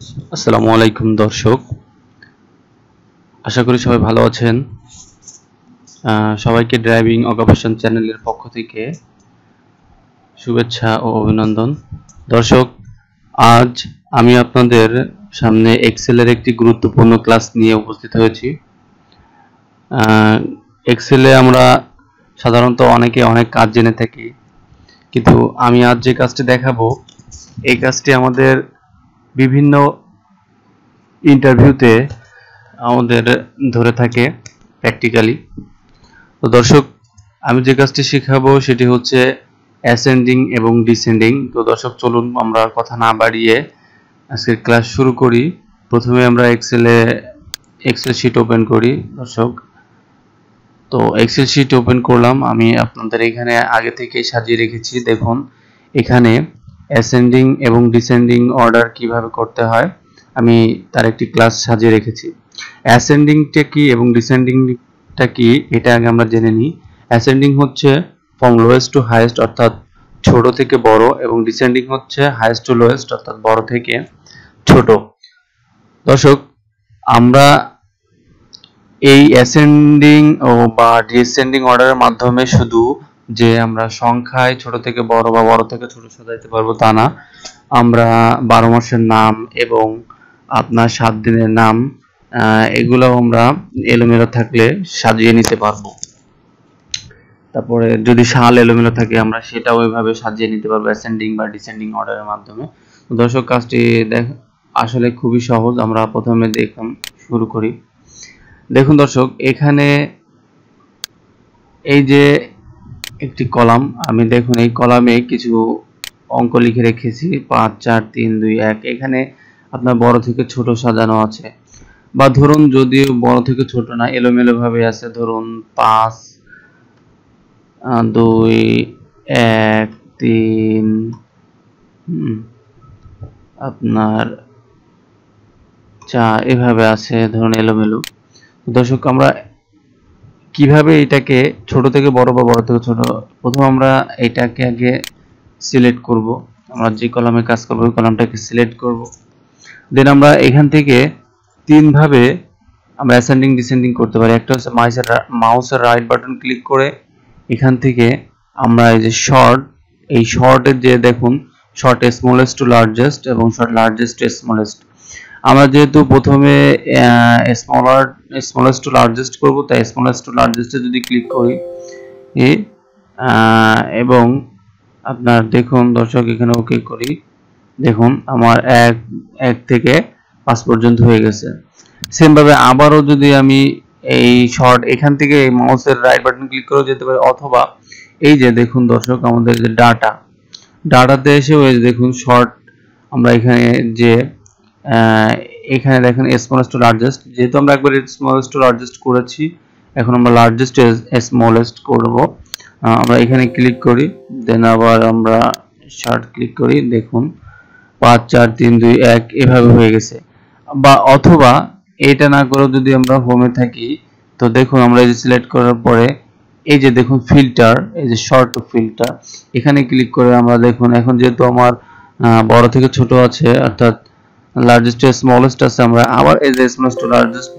আসসালামু আলাইকুম দর্শক, আশা করি সবাই ভালো আছেন। সবাইকে ড্রাইভিং অকুপেশন চ্যানেলের পক্ষ থেকে শুভেচ্ছা ও অভিনন্দন। দর্শক, আজ আমি আপনাদের সামনে এক্সেলের একটি গুরুত্বপূর্ণ ক্লাস নিয়ে উপস্থিত হয়েছি। এক্সেলে আমরা সাধারণত অনেকে অনেক কাজ জেনে থাকি, কিন্তু আমি আজ যে কাজটি দেখাবো এই কাজটি আমাদের বিভিন্ন ইন্টারভিউতে আমাদের ধরে থাকে প্র্যাকটিক্যালি। তো দর্শক, আমি যে কাজটি শেখাবো সেটি হচ্ছে অ্যাসেন্ডিং এবং ডিসেন্ডিং। তো দর্শক, চলুন আমরা কথা না বাড়িয়ে আজকের ক্লাস শুরু করি। প্রথমে আমরা এক্সেল শিট ওপেন করি দর্শক। তো এক্সেল শিট ওপেন করলাম, আমি আপনাদের এখানে আগে থেকে সাজিয়ে রেখেছি। দেখুন এখানে অ্যাসেন্ডিং এবং ডিসেন্ডিং অর্ডার কিভাবে করতে হয় আমি তার একটি ক্লাস সাজিয়ে রেখেছি। অ্যাসেন্ডিংটা কি এবং ডিসেন্ডিংটা কি এটা আগে আমরা জেনে নিই। অ্যাসেন্ডিং হচ্ছে ফ্রম লোয়েস্ট টু হাইয়েস্ট, অর্থাৎ ছোট থেকে বড়, এবং ডিসেন্ডিং হচ্ছে হাইয়েস্ট টু লোয়েস্ট, অর্থাৎ বড় থেকে ছোট। দর্শক, আমরা এই অ্যাসেন্ডিং ও বা ডিসেন্ডিং অর্ডারের মাধ্যমে শুধু যে আমরা সংখ্যায় ছোট থেকে বড় বা বড় থেকে ছোট সাজাইতে পারবো তা না, আমরা 12 মাসের নাম এবং আপনার 7 দিনের নাম এগুলো আমরা এলোমেলো থাকলে সাজিয়ে নিতে পারবো। তারপরে যদি সাল এলোমেলো থাকে আমরা সেটাও ওইভাবে সাজিয়ে নিতে পারবো অ্যাসেন্ডিং বা ডিসেন্ডিং অর্ডারের মাধ্যমে। দর্শক, কাজটি আসলে খুবই সহজ। আমরা প্রথমে দেখুন শুরু করি। দেখুন দর্শক, এখানে এই যে একটি কলাম, আমি দেখুন এই কলামে কিছু অঙ্ক লিখে রেখেছি 5 4 3 2 1। এখানে আপনার বড় থেকে ছোট সাজানো আছে, বা ধরুন যদিও বড় থেকে ছোট না, এলোমেলো ভাবে আছে। ধরুন 5 2 1 3 আপনার 4 এভাবে আছে, ধরুন এলোমেলো। দর্শক, আমরা কিভাবে এটাকে ছোট থেকে বড় বা বড় থেকে ছোট, প্রথম আমরা এটাকে আগে সিলেক্ট করব। আমরা যে কলামে কাজ করব ওই কলামটাকে সিলেক্ট করব। দেন আমরা এখান থেকে তিন ভাবে আমরা অ্যাসেন্ডিং ডিসেন্ডিং করতে পারি। একটা হচ্ছে মাউসের রাইট বাটন ক্লিক করে এখান থেকে আমরা এই যে শর্ট, এই শর্টের যে দেখুন শর্ট স্মলেস্ট টু লার্জেস্ট এবং শর্ট লার্জেস্ট টু স্মলেস্ট। আমরা যেহেতু প্রথমে স্মলেস্ট টু লার্জেস্ট করব, তাই স্মলেস্ট টু লার্জেস্টে যদি ক্লিক করি এবং আপনার দেখুন দর্শক এখানে ওকে করি, দেখুন আমার 1 থেকে 5 পর্যন্ত হয়ে গেছে। সেম ভাবে আবারও যদি আমি এই শর্ট এখান থেকে এই মাউসের রাইট বাটন ক্লিক করে যেতে পারি, অথবা এই যে দেখুন দর্শক আমাদের যে ডাটাতে এসে ওই দেখুন শর্ট, আমরা এখানে যে এখানে দেখেন স্মলেস্ট টু লার্জেস্ট, যেহেতু আমরা একবার স্মলেস্ট টু লার্জেস্ট করেছি, এখন আমরা লার্জেস্ট স্মলেস্ট করব। আমরা এখানে ক্লিক করি, দেন আবার আমরা শর্ট ক্লিক করি, দেখুন 5 4 3 2 1 এভাবে হয়ে গেছে। বা অথবা এটা না করে যদি আমরা হোমে থাকি, তো দেখুন আমরা এই যে সিলেক্ট করার পরে এই যে দেখুন ফিল্টার, এই যে শর্ট টু ফিল্টার, এখানে ক্লিক করে আমরা দেখুন এখন যেহেতু আমার বড় থেকে ছোট আছে, অর্থাৎ লার্জেস্ট টু স্মলেস্ট আছে, আমরা আবার এই যে স্মলেস্ট টু লার্জেস্ট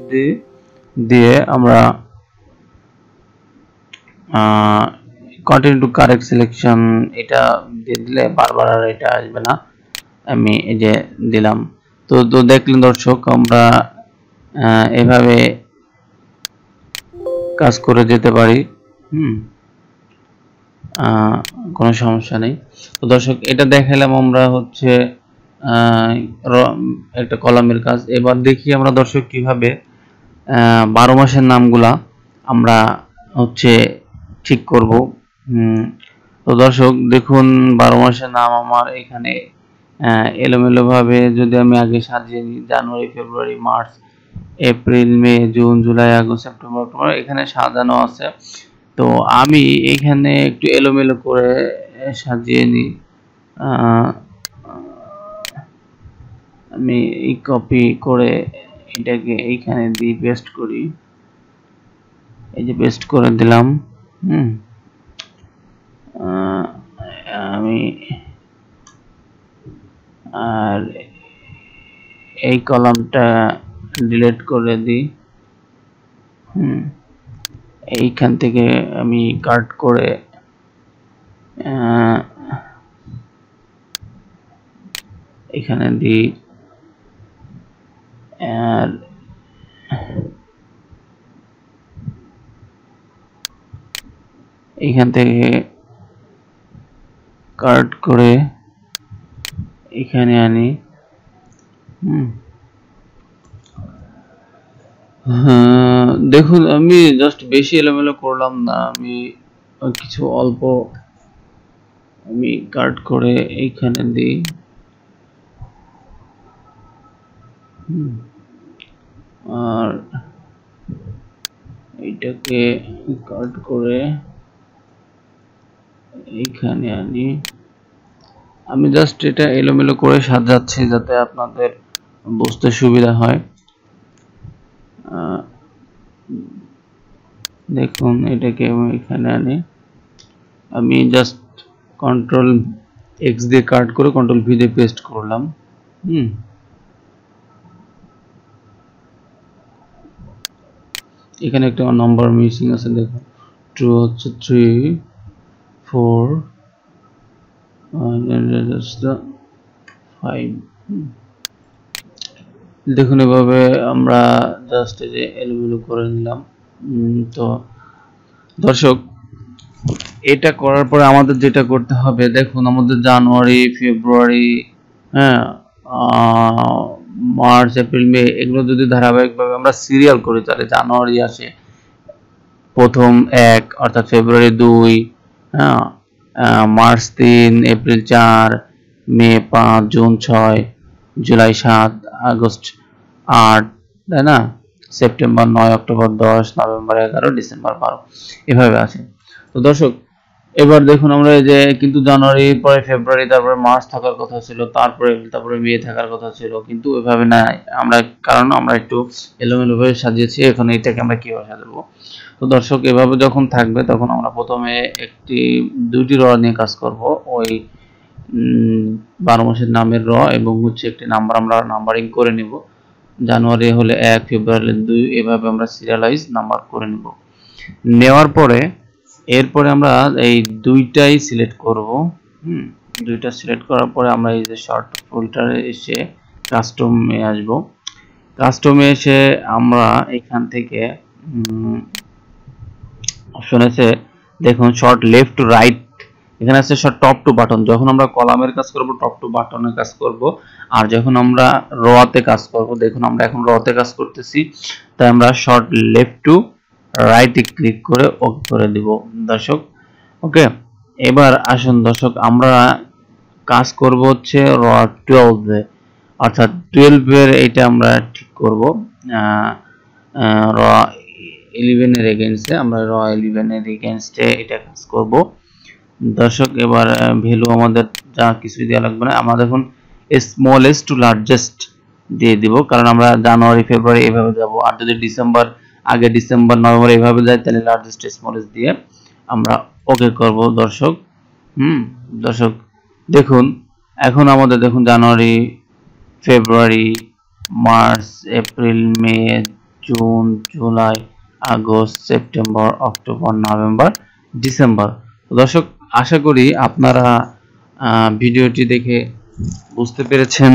দিয়ে আমরা কন্টিনিউ টু কারেক্ট সিলেকশন এটা দিয়ে দিলে বারবার আর এটা আসবে না। আমি এই যে দিলাম। তো দেখলেন দর্শক, আমরা এভাবে কাজ করে যেতে পারি। কোনো সমস্যা নেই। তো দর্শক, এটা দেখাইলাম আমরা হচ্ছে একটা কলামের কাজ। এবার দেখি আমরা দর্শক কিভাবে 12 মাসের নামগুলা আমরা হচ্ছে ঠিক করব। তো দর্শক দেখুন 12 মাসের নাম আমার এখানে এলোমেলো ভাবে যদি আমি আগে সাজিয়ে নিই, January February March April May June July August September October এখানে সাজানো আছে। তো আমি এখানে একটু এলোমেলো করে সাজিয়ে নিই। আমি এই কপি করে এটাকে এইখানে দিয়ে পেস্ট করি, এই যে পেস্ট করে দিলাম। আমি আর এই কলামটা ডিলিট করে দিই। এইখান থেকে আমি কাট করে এখানে দিই, আর এইখান থেকে কাট করে এখানে আনি। দেখুন আমি জাস্ট বেশি এলোমেলো করলাম না, আমি কিছু অল্প আমি কাট করে এইখানে দিই। আর এইটাকে কাট করে এইখানে আনি। আমি জাস্ট এটা এলোমেলো করে সাজাচ্ছি যাতে আপনাদের বুঝতে সুবিধা হয়। দেখুন এটাকে আমি এখানে আনি, আমি জাস্ট কন্ট্রোল এক্স দিয়ে কাট করে কন্ট্রোল ভি দিয়ে পেস্ট করলাম। এখানে একটা নাম্বার মিসিং আছে, দেখুন 2 হচ্ছে 3 4 5। দেখুন এভাবে আমরা জাস্ট এই যে এলোমেলো করে নিলাম। তো দর্শক এটা করার পরে আমাদের যেটা করতে হবে, দেখুন আমাদের জানুয়ারি, ফেব্রুয়ারি, মার্চ, এপ্রিল, মে এগুলো যদি ধারাবাহিকভাবে আমরা সিরিয়াল করি, তাহলে জানুয়ারি আসে প্রথম 1, অর্থাৎ ফেব্রুয়ারি 2, মার্চ 3, এপ্রিল 4, মে 5, জুন 6, জুলাই 7, আগস্ট 8, তাই না, সেপ্টেম্বর 9, অক্টোবর 10, নভেম্বর 11, ডিসেম্বর 12 এভাবে আছে। তো দর্শক এবার দেখুন আমরা এই যে কিন্তু জানুয়ারি পরে ফেব্রুয়ারি তারপরে মার্চ থাকার কথা ছিল, তারপরে মে থাকার কথা ছিল, কিন্তু এভাবে না আমরা, কারণ আমরা একটু এলোমেলো ভাবে সাজিয়েছি। এখন এটাকে আমরা কিভাবে সাজাবো? তো দর্শক এভাবে যখন থাকবে তখন আমরা প্রথমে দুইটি র নিয়ে কাজ করব। ওই 12 মাসের নামের র এবং হচ্ছে একটি নাম্বার আমরা নাম্বারিং করে নিব। জানুয়ারি হলে 1, ফেব্রুয়ারি 2, এভাবে আমরা সিরিয়ালাইজ নাম্বার করে নিব। নেওয়ার পরে এরপরে আমরা এই দুইটাই সিলেক্ট করব। দুইটা সিলেক্ট করার পরে আমরা এই যে শর্ট ফিল্টারে এসে কাস্টমে আসব। কাস্টমে এসে আমরা এখান থেকে অপশন আছে, দেখুন শর্ট লেফট টু রাইট, এখানে আছে শর্ট টপ টু বাটন। যখন আমরা কলামের কাজ করব টপ টু বাটনের কাজ করব, আর যখন আমরা রতে কাজ করব, দেখুন আমরা এখন রতে কাজ করতেছি, তাই আমরা শর্ট লেফট টু রাইটে ক্লিক করে ওকে করে দিব দর্শক। ওকে, এবার আসুন দর্শক আমরা কাজ করব হচ্ছে র 12 এ, অর্থাৎ 12 এর এটা আমরা ঠিক করব। র 11 এর এগেইনস্টে আমরা র 11 এর এগেইনস্টে এটা কাজ করব দর্শক। এবার ভ্যালু আমাদের যা কিছু দেওয়া লাগবে না, আমরা দেখুন স্মলেস্ট টু লার্জেস্ট দিয়ে দিব, কারণ আমরা জানুয়ারি ফেব্রুয়ারি এভাবে যাব। আর যদি ডিসেম্বর আগে, ডিসেম্বর নভেম্বর এভাবে যায়, তাহলে লার্জেস্ট স্মলেস্ট দিয়ে আমরা ওকে করব দর্শক। দর্শক দেখুন এখন আমাদের দেখুন January, February, March, April, May, June, July, August, September, October, November, December. দর্শক আশা করি আপনারা ভিডিওটি দেখে বুঝতে পেরেছেন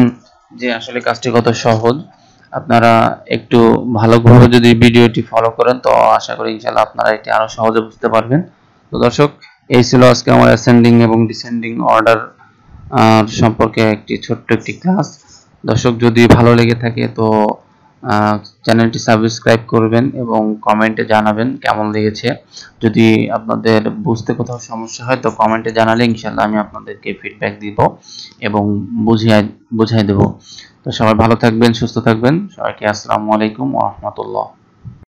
যে আসলে কাজটি কত সহজ। আপনারা একটু ভালোভাবে যদি ভিডিওটি ফলো করেন তো আশা করি ইনশাআল্লাহ আপনারা এটি আরো সহজে বুঝতে পারবেন। তো দর্শক এই ছিল আজকে আমার অ্যাসেন্ডিং এবং ডিসেন্ডিং অর্ডার সম্পর্কে ছোট্ট একটি ক্লাস। দর্শক যদি ভালো লেগে থাকে তো চ্যানেলটি সাবস্ক্রাইব করবেন এবং কমেন্টে জানাবেন কেমন লেগেছে। যদি আপনাদের বুঝতে কোথাও সমস্যা হয় তো কমেন্টে জানালে ইনশাআল্লাহ আমি আপনাদেরকে ফিডব্যাক দিব এবং বুঝিয়ে দেব। তো সবাই ভালো থাকবেন, সুস্থ থাকবেন। সবাইকে আসসালামু আলাইকুম ওয়া রাহমাতুল্লাহ।